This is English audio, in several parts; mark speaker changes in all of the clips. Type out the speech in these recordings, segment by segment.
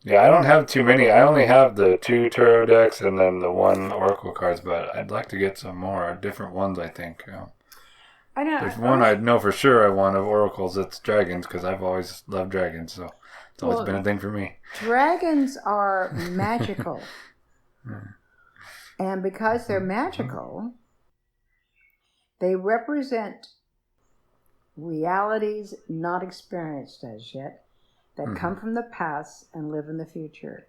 Speaker 1: Yeah, I don't have too many. I only have the two tarot decks and then the one oracle cards, but I'd like to get some more different ones. I think
Speaker 2: I know.
Speaker 1: there's one I know for sure I want of oracles. It's dragons because I've always loved dragons, so it's always been
Speaker 2: Well,
Speaker 1: a thing for me.
Speaker 2: dragons are magical. And because they're magical, they represent realities not experienced as yet that come from the past and live in the future.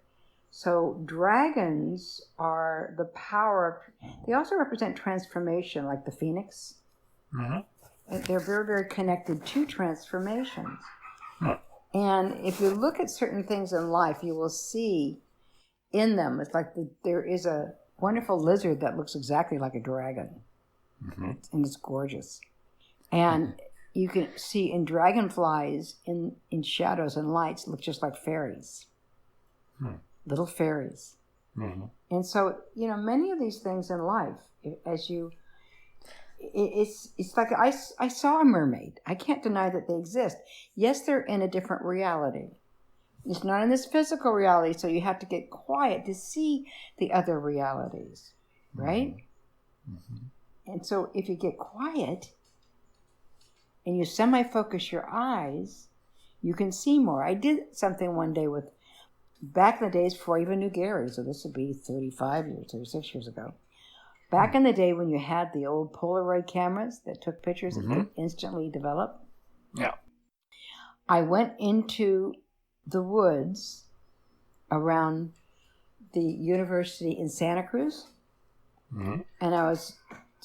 Speaker 2: So dragons are the power. They also represent transformation, like the phoenix. They're very, very connected to transformations. And if you look at certain things in life, you will see in them, it's like there is a wonderful lizard that looks exactly like a dragon. And it's gorgeous. And you can see in dragonflies, in shadows and lights, look just like fairies. Little fairies. And so, many of these things in life, it's like I saw a mermaid. I can't deny that they exist. Yes, they're in a different reality. It's not in this physical reality, so you have to get quiet to see the other realities, right? And so if you get quiet and you semi-focus your eyes, you can see more. I did something one day back in the days before I even knew Gary, so this would be 36 years ago. Back in the day when you had the old Polaroid cameras that took pictures and could instantly develop.
Speaker 1: Yeah.
Speaker 2: I went into the woods around the university in Santa Cruz, and I was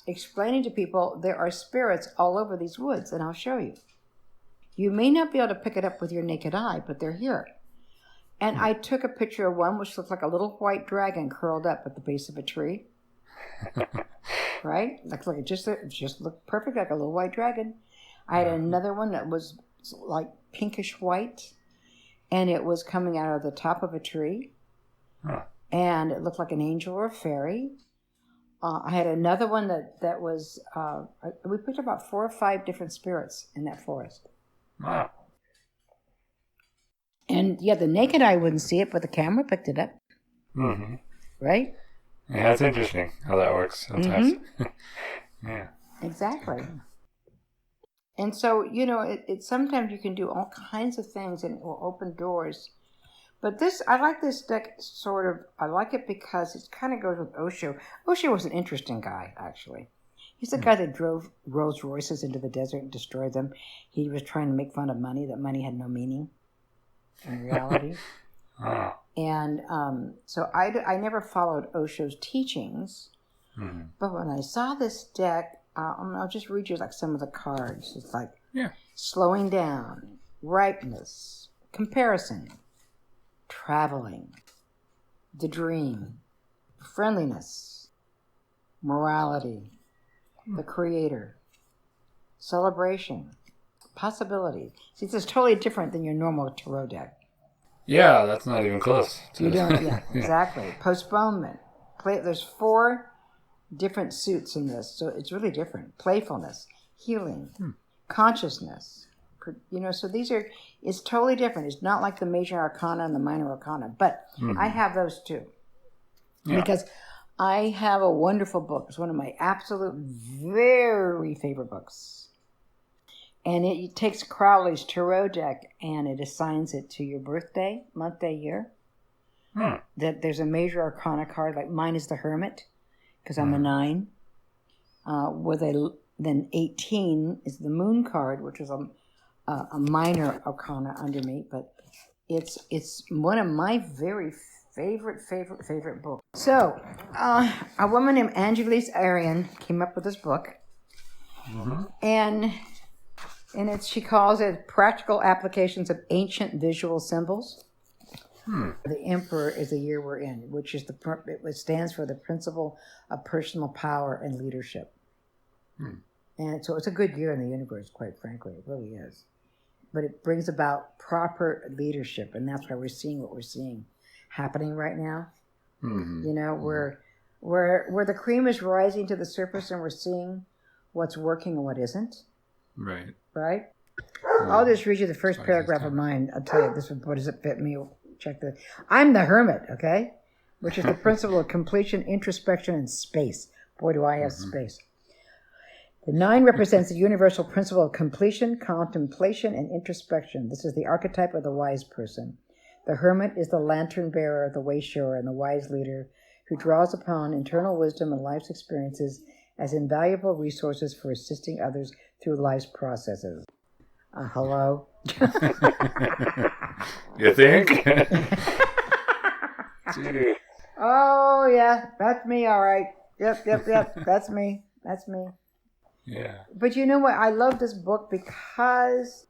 Speaker 2: explaining to people there are spirits all over these woods, and I'll show you. You may not be able to pick it up with your naked eye, but they're here. And I took a picture of one which looked like a little white dragon curled up at the base of a tree. Right? Like it just looked perfect, like a little white dragon. I had another one that was like pinkish white, and it was coming out of the top of a tree, and it looked like an angel or a fairy. I had another one that was, we picked about 4 or 5 different spirits in that forest.
Speaker 1: Wow.
Speaker 2: And yeah, the naked eye wouldn't see it, but the camera picked it up. Right?
Speaker 1: Yeah, that's interesting how that works sometimes. Yeah.
Speaker 2: Exactly. And so, it sometimes you can do all kinds of things and it will open doors. But I like this deck I like it because it kind of goes with Osho. Osho was an interesting guy, actually. He's the guy that drove Rolls Royces into the desert and destroyed them. He was trying to make fun of money, that money had no meaning in reality. And so I never followed Osho's teachings. But when I saw this deck, I'll just read you like some of the cards. It's like slowing down, ripeness, comparison, traveling, the dream, friendliness, morality, the creator, celebration, possibility. See, this is totally different than your normal tarot deck.
Speaker 1: Yeah, that's not even close.
Speaker 2: You don't, exactly. Postponement. There's 4 different suits in this, so it's really different. Playfulness, healing, consciousness. So it's totally different. It's not like the major arcana and the minor arcana, but I have those too. Because I have a wonderful book. It's one of my absolute very favorite books. And it takes Crowley's tarot deck and it assigns it to your birthday, month, day, year. That there's a major arcana card, like mine is the Hermit, because I'm a 9. Then 18 is the Moon card, which is a minor arcana under me, but it's one of my very favorite books. So, a woman named Angelis Arian came up with this book, and she calls it Practical Applications of Ancient Visual Symbols. The Emperor is the year we're in, which stands for the principle of personal power and leadership. And so it's a good year in the universe, quite frankly. It really is. But it brings about proper leadership, and that's why we're seeing what we're seeing happening right now. Where the cream is rising to the surface and we're seeing what's working and what isn't. Right? I'll just read you the first paragraph of mine. I'll tell you, what does it fit me check the. I'm the hermit, okay, which is the principle of completion, introspection, and space. Boy, do I have space. The 9 represents the universal principle of completion, contemplation, and introspection. This is the archetype of the wise person. The hermit is the lantern bearer, the way shower, and the wise leader who draws upon internal wisdom and life's experiences as invaluable resources for assisting others through life's processes. Hello?
Speaker 1: You think?
Speaker 2: Oh, yeah, that's me, all right. Yep, that's me.
Speaker 1: Yeah.
Speaker 2: But you know what? I love this book because,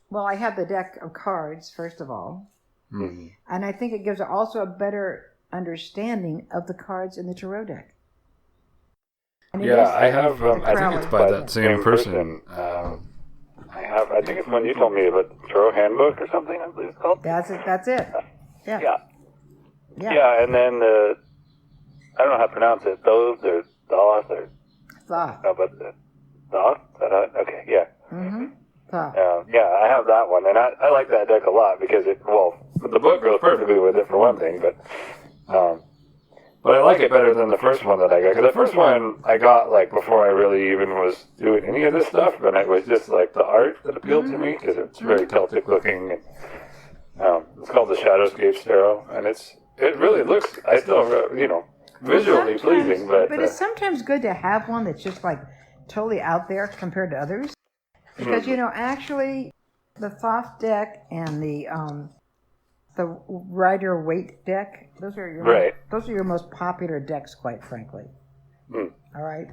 Speaker 2: well, I have the deck of cards, first of all.
Speaker 1: Mm-hmm.
Speaker 2: And I think it gives also a better understanding of the cards in the tarot deck.
Speaker 1: Yeah, I have, I think it's by that same person. I think it's one you told me about, Tarot Handbook or something, I believe it's called.
Speaker 2: That's it. Yeah.
Speaker 1: Yeah, and then, I don't know how to pronounce it. Those are Thoth or...
Speaker 2: Thoth.
Speaker 1: No, but Thoth? Okay, yeah.
Speaker 2: Mm-hmm. Thoth.
Speaker 1: Yeah, I have that one, and I like that deck a lot because the book goes perfectly with it for one thing, but I like it better than the first one that I got. Because the first one I got before I really even was doing any of this stuff, but it was just the art that appealed to me because it's very Celtic looking. And, it's called the Shadowscape Tarot, and it really looks, I still, visually pleasing. But
Speaker 2: it's sometimes good to have one that's just totally out there compared to others. Because, actually, the Thoth deck and the Rider-Waite deck, those are your most popular decks, quite frankly.
Speaker 1: Mm.
Speaker 2: All right?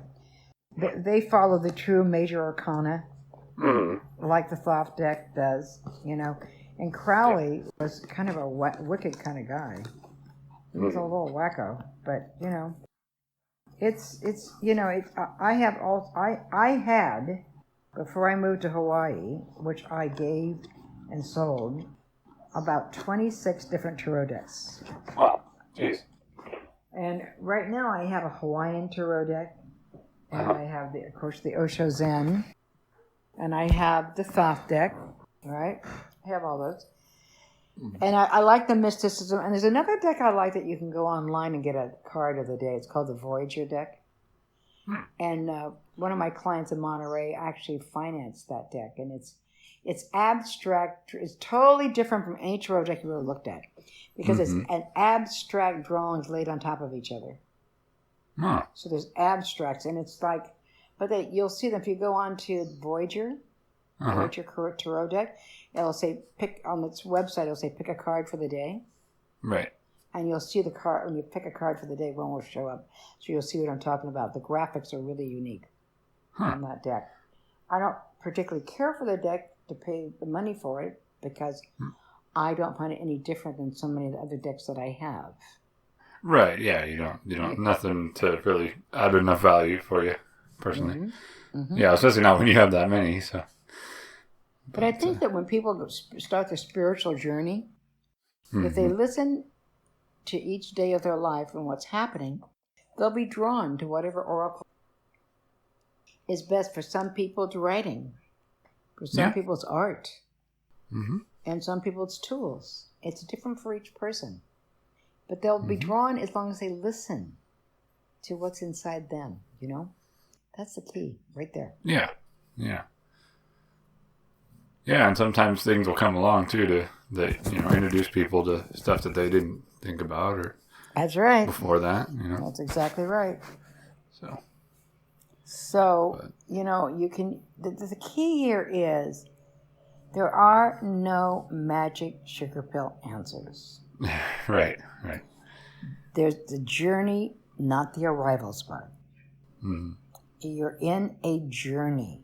Speaker 2: They follow the true major arcana, like the Thoth deck does, And Crowley was kind of a wicked kind of guy. He was a little wacko, but, I had, before I moved to Hawaii, which I gave and sold, about 26 different tarot decks.
Speaker 1: Wow, jeez.
Speaker 2: And right now I have a Hawaiian tarot deck, and I have, of course, the Osho Zen, and I have the Thoth deck, right? I have all those. And I like the mysticism. And there's another deck I like that you can go online and get a card of the day. It's called the Voyager deck. And one of my clients in Monterey actually financed that deck. And it's abstract. It's totally different from any tarot deck you ever looked at. Because it's an abstract drawings laid on top of each other.
Speaker 1: Huh.
Speaker 2: So there's abstracts. And it's but you'll see them if you go on to Voyager. Voyager Tarot deck. It'll say on its website. It'll say pick a card for the day.
Speaker 1: Right.
Speaker 2: And you'll see the card when you pick a card for the day. One will show up, so you'll see what I'm talking about. The graphics are really unique on that deck. I don't particularly care for the deck to pay the money for it because I don't find it any different than so many of the other decks that I have.
Speaker 1: Right. Yeah. You don't nothing to really add enough value for you personally. Yeah, especially not when you have that many. So.
Speaker 2: But I think that when people start their spiritual journey, if they listen to each day of their life and what's happening, they'll be drawn to whatever oracle is best. For some people, it's writing. For some people, it's art. And some people, it's tools. It's different for each person. But they'll be drawn as long as they listen to what's inside them, That's the key right there.
Speaker 1: Yeah. Yeah, and sometimes things will come along too that introduce people to stuff that they didn't think about or.
Speaker 2: That's right.
Speaker 1: Before that,
Speaker 2: That's exactly right.
Speaker 1: So.
Speaker 2: You can. The key here is there are no magic sugar pill answers.
Speaker 1: Right.
Speaker 2: There's the journey, not the arrival spot. You're in a journey.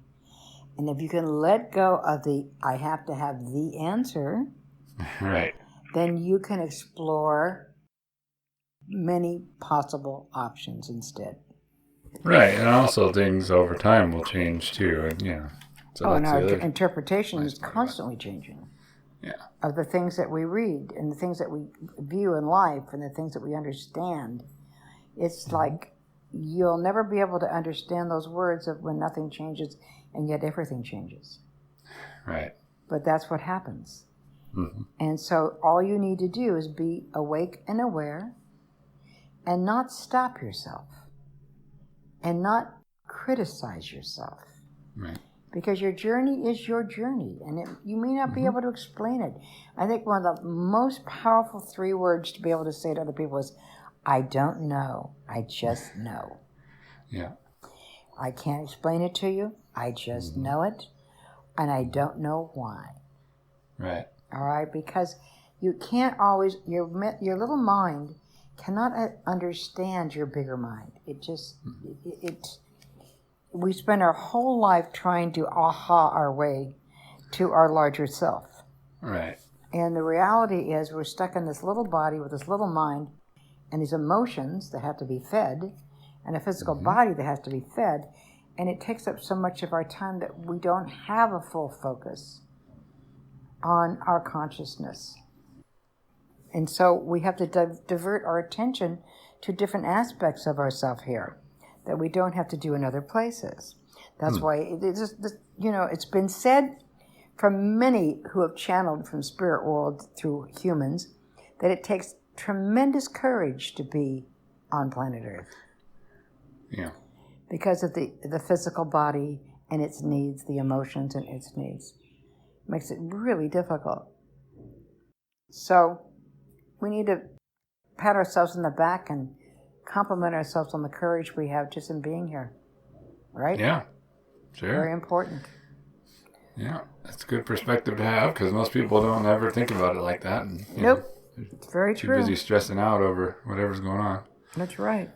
Speaker 2: And if you can let go of I have to have the answer,
Speaker 1: right,
Speaker 2: then you can explore many possible options instead.
Speaker 1: Right, and also things over time will change too, and So
Speaker 2: and our interpretation is constantly changing.
Speaker 1: Yeah.
Speaker 2: Of the things that we read and the things that we view in life and the things that we understand, it's like you'll never be able to understand those words of when nothing changes. And yet everything changes.
Speaker 1: Right.
Speaker 2: But that's what happens.
Speaker 1: Mm-hmm.
Speaker 2: And so all you need to do is be awake and aware and not stop yourself and not criticize yourself.
Speaker 1: Right.
Speaker 2: Because your journey is your journey, and you may not be able to explain it. I think one of the most powerful 3 words to be able to say to other people is, I don't know, I just know.
Speaker 1: Yeah.
Speaker 2: I can't explain it to you, I just know it, and I don't know why.
Speaker 1: Right.
Speaker 2: All right? Because you can't always, your little mind cannot understand your bigger mind. It just, we spend our whole life trying to aha our way to our larger self.
Speaker 1: Right.
Speaker 2: And the reality is we're stuck in this little body with this little mind and these emotions that have to be fed and a physical body that has to be fed. And it takes up so much of our time that we don't have a full focus on our consciousness. And so we have to divert our attention to different aspects of ourself here that we don't have to do in other places. That's why it's been said from many who have channeled from spirit world through humans that it takes tremendous courage to be on planet Earth.
Speaker 1: Yeah.
Speaker 2: Because of the physical body and its needs, the emotions and its needs. It makes it really difficult. So we need to pat ourselves on the back and compliment ourselves on the courage we have just in being here. Right?
Speaker 1: Yeah. Sure.
Speaker 2: Very important.
Speaker 1: Yeah. That's a good perspective to have because most people don't ever think about it like that. And,
Speaker 2: Nope. It's very
Speaker 1: too
Speaker 2: true.
Speaker 1: busy stressing out over whatever's going on.
Speaker 2: That's right.